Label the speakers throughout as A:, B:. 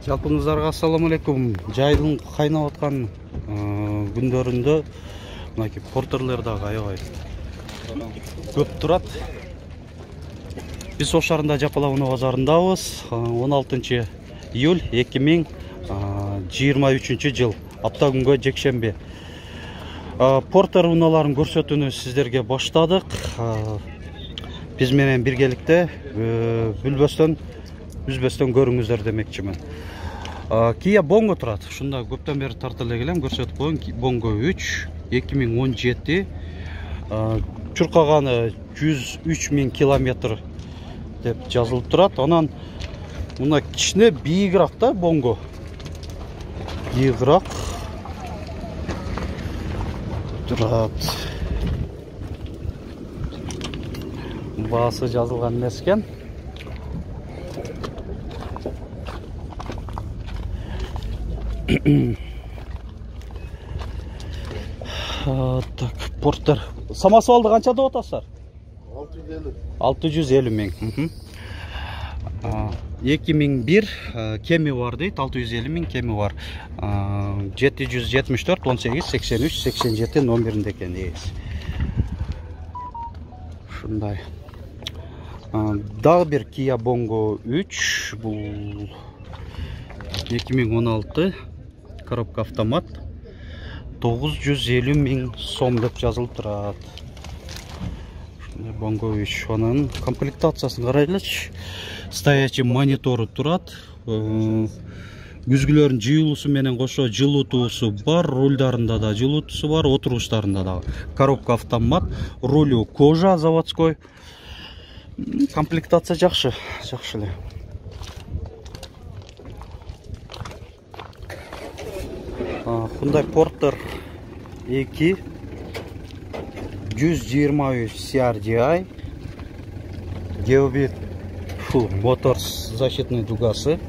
A: Жалпыңыздарга ассаламу алейкум. Жайдын кайнап аткан күндөрүндө мынакей портерлер дагы аябай көп турат. Биз Ош шаарында Жапалабыны базарындабыз. 16 июль 2023 жыл. Апта күнгө жекшемби. Портер унааларын көрсөтүүнү сиздерге баштадык. Биз менен биргеликте үзбөстөн көрүңүздөр демекчимин. Kia Bongo турат. Ушунда көптөн бери тартып эле келем, көрсөтүп коеюн. Bongo 3 2017 чуркаганы 103.000 километр деп жазылып турат. Анан мына кичине бийигирак да Bongo. Бийигирак турат. Баасы жазылган эмес экен. Так, Портер. Самосвалды канча деп атасыздар? 650 миң. 2001 кеми бар дейт, 650 миң кеми бар. 774 18 83 87 номеринде экен ээси. Ушундай. Дагы бир Kia Bongo 3, бул 2016 коробка автомат, 950 миң сом деп жазылып турат. Bongo 3, анын комплектациясын карайлычы. Стоячий монитору турат. Күзгүлөрүнүн жыйылуусу менен кошо жылытуусу бар, рульдарында да жылытуусу бар, отуруштарында да. Коробка автомат, рулю кожа заводской. Комплектация жакшы, жакшы эле. Hyundai Porter 2 123 CRDI Geobit Full Motors защитный дугасы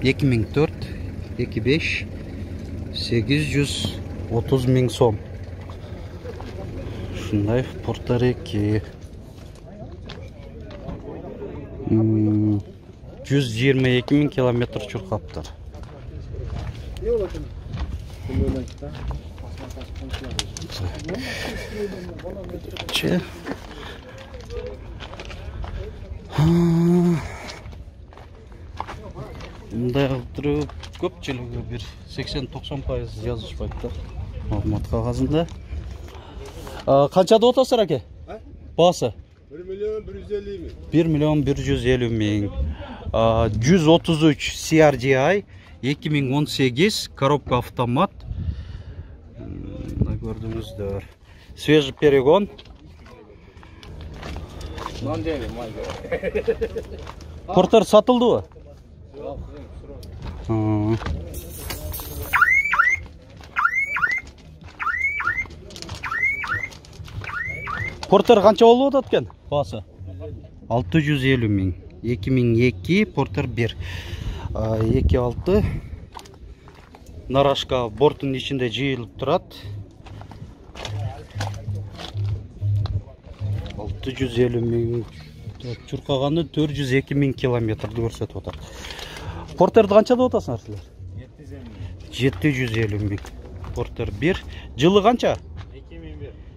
A: 2004 25 830 миң сом. Hyundai Porter 2 122 миң километр чуркаптыр. Мындай туруп көпчүлүгү бир 80-90% жазышпайт да маалымат кагазында. Канча деп атасыздар аке? Баасы 1.150 миң. 133 CRDI 2018 коробка автомат. Көрдүңүздөр. Свежий перегон. Портер сатылдыбы? Портер канча болуп атат экен? Баасы 650 миң. 2002 Портер 1. 2.6 нарашка бортунун ичинде жыйылып турат. 650 миң. Чуркаганы 402 миң километрди көрсөтүп атат. Портерди канча деп атасыңар силер? 750 миң. Портер 1. Жылы канча?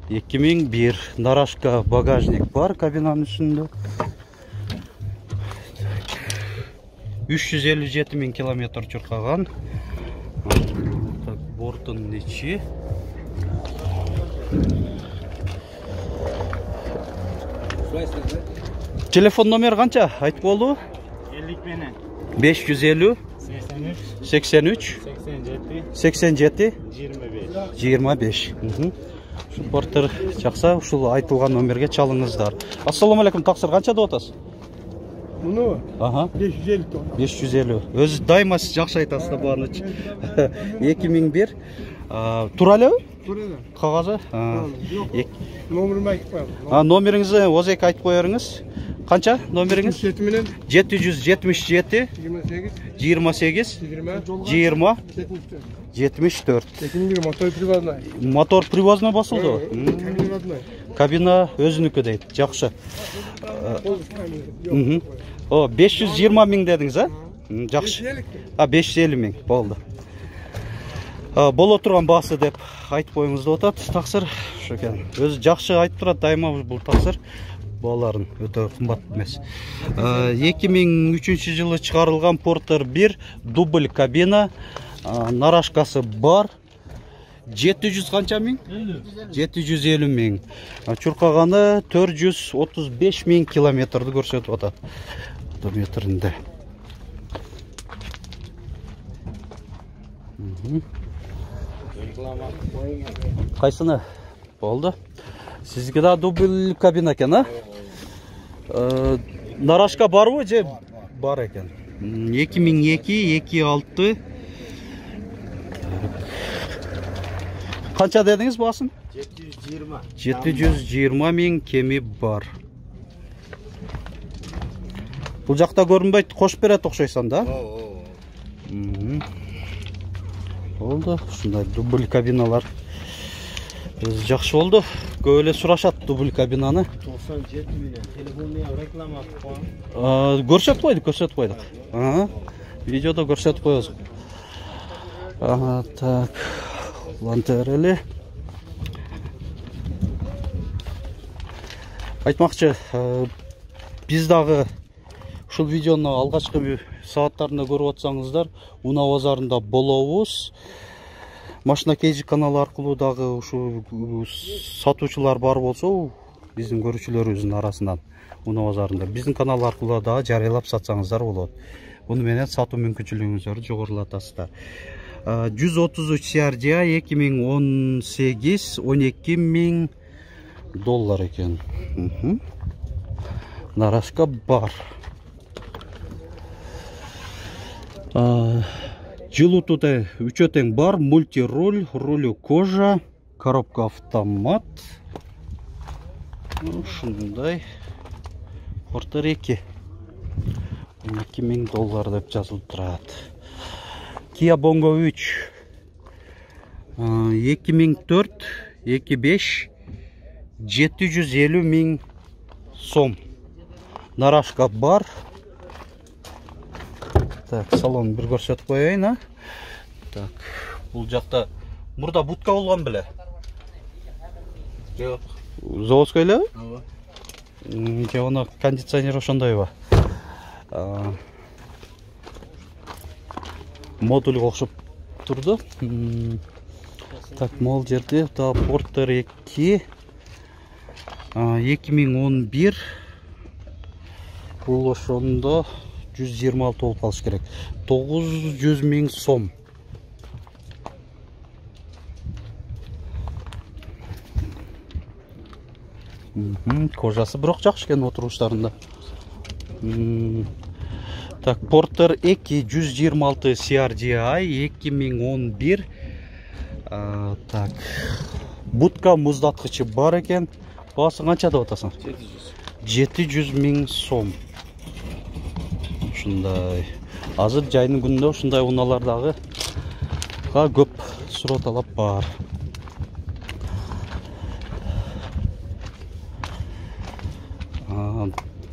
A: 2001. Нарашка багажник бар кабинанын үстүндө. 357 миң километр чуркаган. Бортунун ичи. Телефон номер канча? Айтып болду? 550 83 87 25. Портер жакса, ушул айтылган номерге чалыңыздар. Ассаламу алейкум, таксыр канча деп атасыз?
B: Муну? 550.
A: 550. Өзү дайыма жакшы айтасыз да буаны. 2001. Тура элеби?
B: Тура эле.
A: Кагазы?
B: Номерин айтып коем.
A: Номериңизди өзөк айтып коерыңыз. Канча номериңиз? 777 28 20 74. Мотор привозной басылды. Кабина өзүнүкү дейт. Жакшы. О, 520 миң дедіңіз, а? Жақшы. 550 миң, болды. Боло тұрған басы деп айтып қойыңызды отады, тақсыр. Шөкен. Өзі жақшы айтып тұрады, дайыма бұл тақсыр. Баларын өте қымбат емес. 2003 жылы шығарылған Портер 1 дубль кабина, нарашкасы бар. 700 қанша миң? 750 миң. Чурқағаны 435 миң километрді көрсетіп отады. Метрінде. Қайсыны? Болды. Сізге да дубль кабина екен, а? Нарашка бар ғой, же бар екен. 2002-26. Қанша дедіңіз басын? 720 миң кеми бар. Бұл жақта көрінбейді, қошып береді оқшайсан, да? Болды, шындай дубль кабиналар. Жақшы болды. Көйле сұрашат дубль кабинаны.
B: 97 миллион. Телефонны реклама қойып.
A: Көрсетіп қойдық. Видеода көрсетіп қойыз. Так, лантерелі. Айтмақшы, bizдағы шул видеоны алғашқы сағаттарында көріп отсаңыздар, Уна базарында болуыз. Машина кейжі каналы арқылы дағы сатушылар бар болса, біздің көрушілеріміздің арасынан Уна базарында. Біздің канал арқылы дағы жариялап сатсаңыздар болады. Бұны менен сату мүмкіншілігіңіздерді жоғарылатасыздар. 133 CRDI 2018 12 миң доллар екен. Нарашка бар. Жылытуды үчөтең бар, мультируль, рулю кожа, коробка автомат. Шындай. Портер 2. 12 миң доллар деп жазылып тұрады. Kia Bongo 3. 2004, 25, 750 миң сом. Нарашка бар. Так, салон бір көрсетіп қойайын, а? Так, бұл жақта мұрда будка болған біле?
B: Жоқ.
A: Заводскай ле? Оны кондиционер ошондай ба. Модуль оқшып тұрды. Так, мол жерде Портер 2 2011 бұл ошонда 126 болып қалыш керек. 900 миң сом. Кожасы бірақ жақшы кен отыруштарында. Так, Портер 2 126 CRDI 2011. Так, будка мұздатқычы бар екен. Басы қаншада отасың? 700 миң сом. Шындай. Азыр жайның күнінде шындай уналардағы көп сұро талап бар.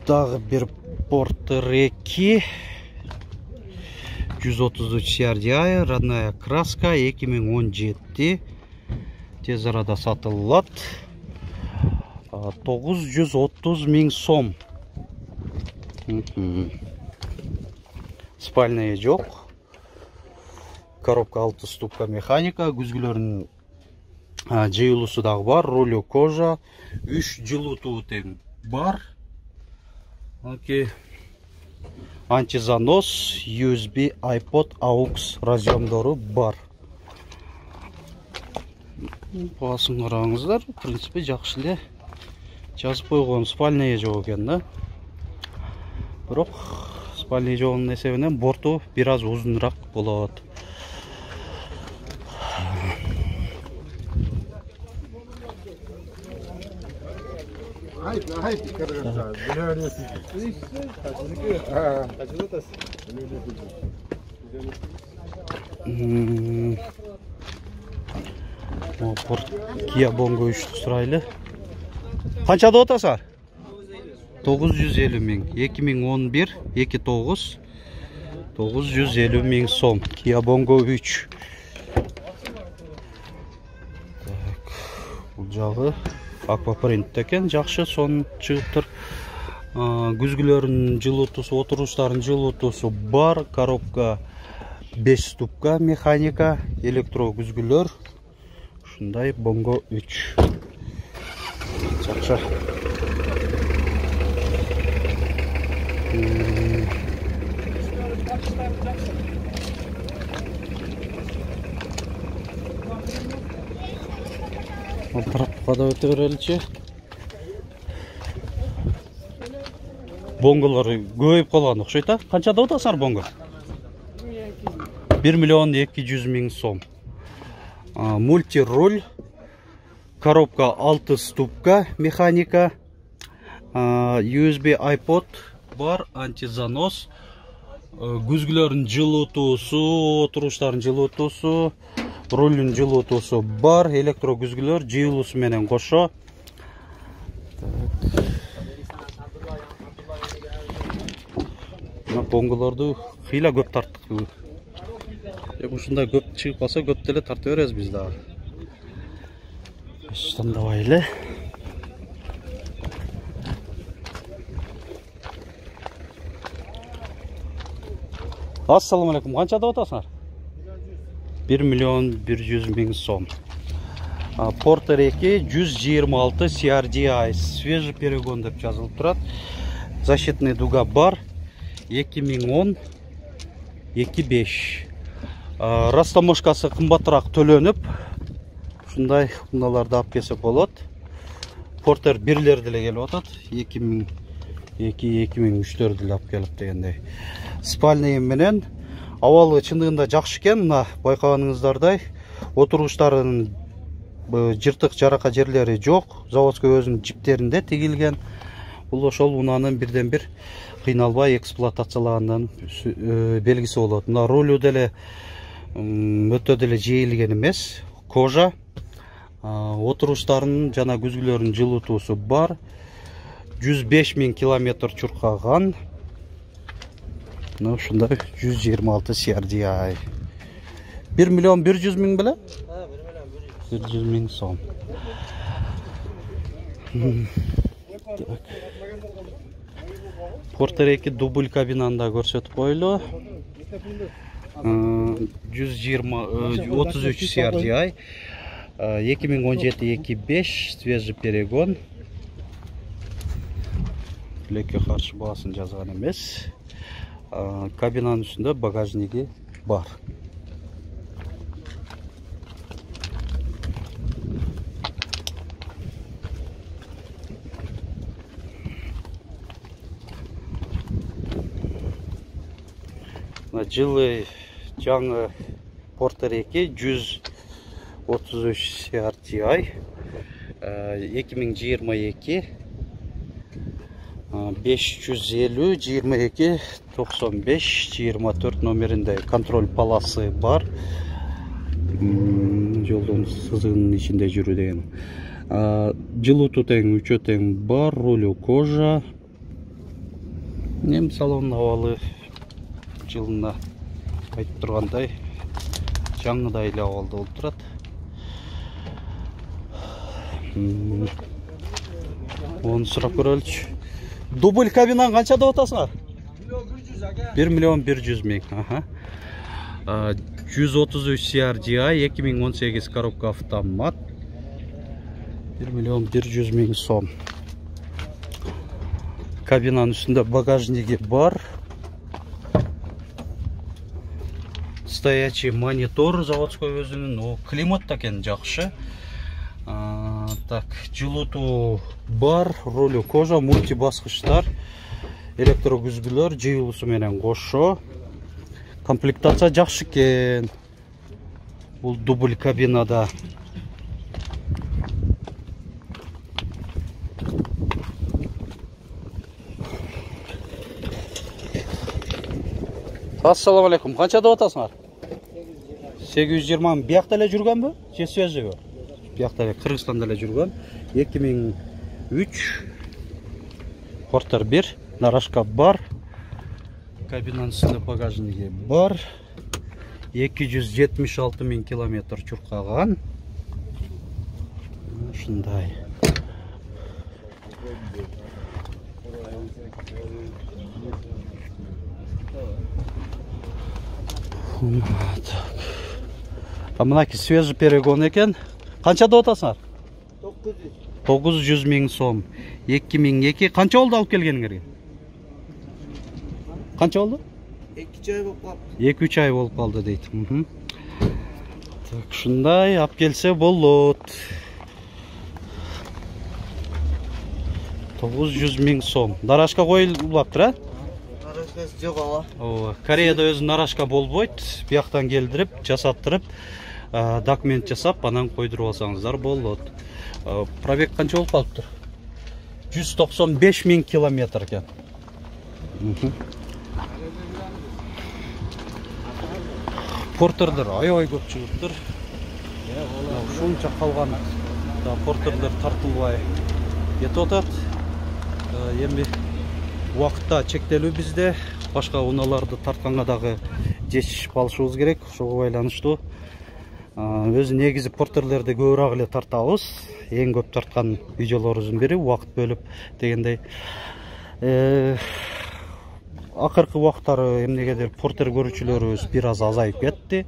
A: Дағы бір Портер 2 133 CRDI, родная краска 2017. Тез арада сатылат. 930 миң сом. Спальная жоқ. Коробка 6 ступка механика. Күзгілерінің жиылысы дағы бар. Рулю кожа. 3 жылыту тең бар. Антизанос, USB, iPod, AUX разъемдары бар. Басын қараңыздар. В принципе, жақшылы жазып қойған спальная жоқ екен, да? Бірақ спальная жоғының есебінен борту біраз ұзынырақ болады. Kia Bongo 3 сұрайлы. Қаншада отаса? 950 миң. 2011 29 950 миң сом. Kia Bongo 3. Бұл жағы аквапринт екен, жақшы сон шығыптыр. Күзгілерін жылытусы, отыруштарын жылытусы бар. Коробка 5 ступка механика, электро күзгілер. Шындай Bongo 3. Жақшы. Тарапқа да өте береліче. Бонголар көйіп қалған ұқшайта. Қаншада отасыңар бонго? 1 миллион 200 миң сом. Мультируль. Коробка 6 ступка механика. USB iPod бар, антизанос. Күзгілерін жылытусы, отыруштарын жылытусы, рулін жылытусы бар, электро күзгілер жиылысы менен қошо. Бонголарды қила көп тарттық. Ұшында көп шығып қалса, көп теле тарты өрез бізді. Штандавайлы. Ассаламу алейкум, қаншада отасыңар? 1 миллион 100 миң сом. Porter 2 126 CRDI, свежий перегон деп жазылып тұрады. Защитный дуга бар. 2010 25. Растаможкасы қымбатырақ төленіп, шындай мыналарды алып келсе болады. Porter 1-лерді келіп отады. 2002-2003-лерді алып келіп дегендей. Спальный менен авалы чындыгында жақшы екен, мына байқағаныңыздардай. Отыруштарын жыртық жарақа жерлері жоқ, заводской өзінің жіптерінде тегілген. Бұл ошол унаның бірден бір қиналбай эксплуатациялағандан белгісі болады. Мына ролю деле өтө деле жейілген емес, кожа. Отыруштарын жана күзгілерін жылытуысы бар. 105 миң километр чуркаган. Шындай 126 CRDI. 1 миллион 100 миң біле? 100 миң сом. Porter 2 дубль кабинанда көрсетіп қойлы. 33 CRDI. 2017-25 свежий перегон. Леке қаршы басын жазған емес. Кабинаның үстінде багажнигі бар. Жылы жаңы Porter 2 133 CRDI 2022 550 22 95 24 номерінде контроль паласы бар. Жолдың сызығының ішінде жүру деген. Жылыту тең, үчө тең бар, рулю кожа. Нем салон авалы жылына айтып тұрғандай жаңыдай эле авалды болуп турат. Оны сұрап көрөлүчү. Дубль кабинаны қаншада отасыңар? 1 миллион 100 миң. 133 CRDI 2018 коробка автомат. 1 миллион 100 миң сом. Кабинаның үстінде багажнигі бар. Стоячий монитор заводской өзінің. Климат такен жақшы. Так, жылыту бар, ролю кожа, мультибасқыштар, электрогүзгілер, жиылысы менен қошо. Комплектация жақшы кен. Бұл дубль кабинада. Ассаламу алейкум, қаншада отасыңар? 820 бияқта эле жүргөн бі? Же свежий бі? Бияқта эле Кыргызстанда эле жүргөн. 2003 Портер 1, нарашка бар. Кабинаның үстінде багажнигі бар. 276 000 километр чуркаган. Ушундай. Мынаки свежий перегон екен. Қаншада отасыңар? 900 000 сом. 2002. Қанша oldu алып келгениңерге? Қанша oldu?
B: 2 ай болып қалды.
A: 2-3 ай болып қалды дейді. Так, шындай алып келсе болот. 900 000 сом. Нарашка қойылыптыр, а?
B: Нарашкасы жоқ ала.
A: Кореяда өзі нарашка болбойт. Бияқтан келдіріп, жасаттырып, документ жасап, анан қойдырып алсаңыздар болот. Пробег қанша болып қалыптыр? 195 000 километр екен. Портерлер ай-ай көп шығыптыр. Шунча қалған портерлер тартылбай кетіп отат. Емі уақытта чектелүү бізде. Башқа уналарды тартқанға дағы жешіп алышуымыз керек. Шоғы байланышту. Өзі негізі портерлерді көбірек эле тартабыз. Ең көп тартқан видеолорубуздун бири уақыт бөліп дегендей. Акыркы уақыттары эмнегедир портер көрүүчүлөрүбүз бир аз азайып кетти.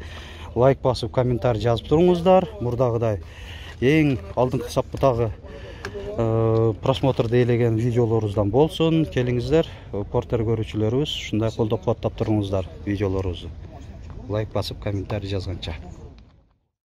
A: Лайк басып, комментарий жазып туруңуздар. Мурдагыдай эң алдыңкы саппытагы просмотрды элеген видеолорубуздан болсун. Келиңиздер, портер көрүүчүлөрүбүз ушундай колдоп кубаттап туруңуздар видеолорубузду. Лайк басып, комментарий жазганча.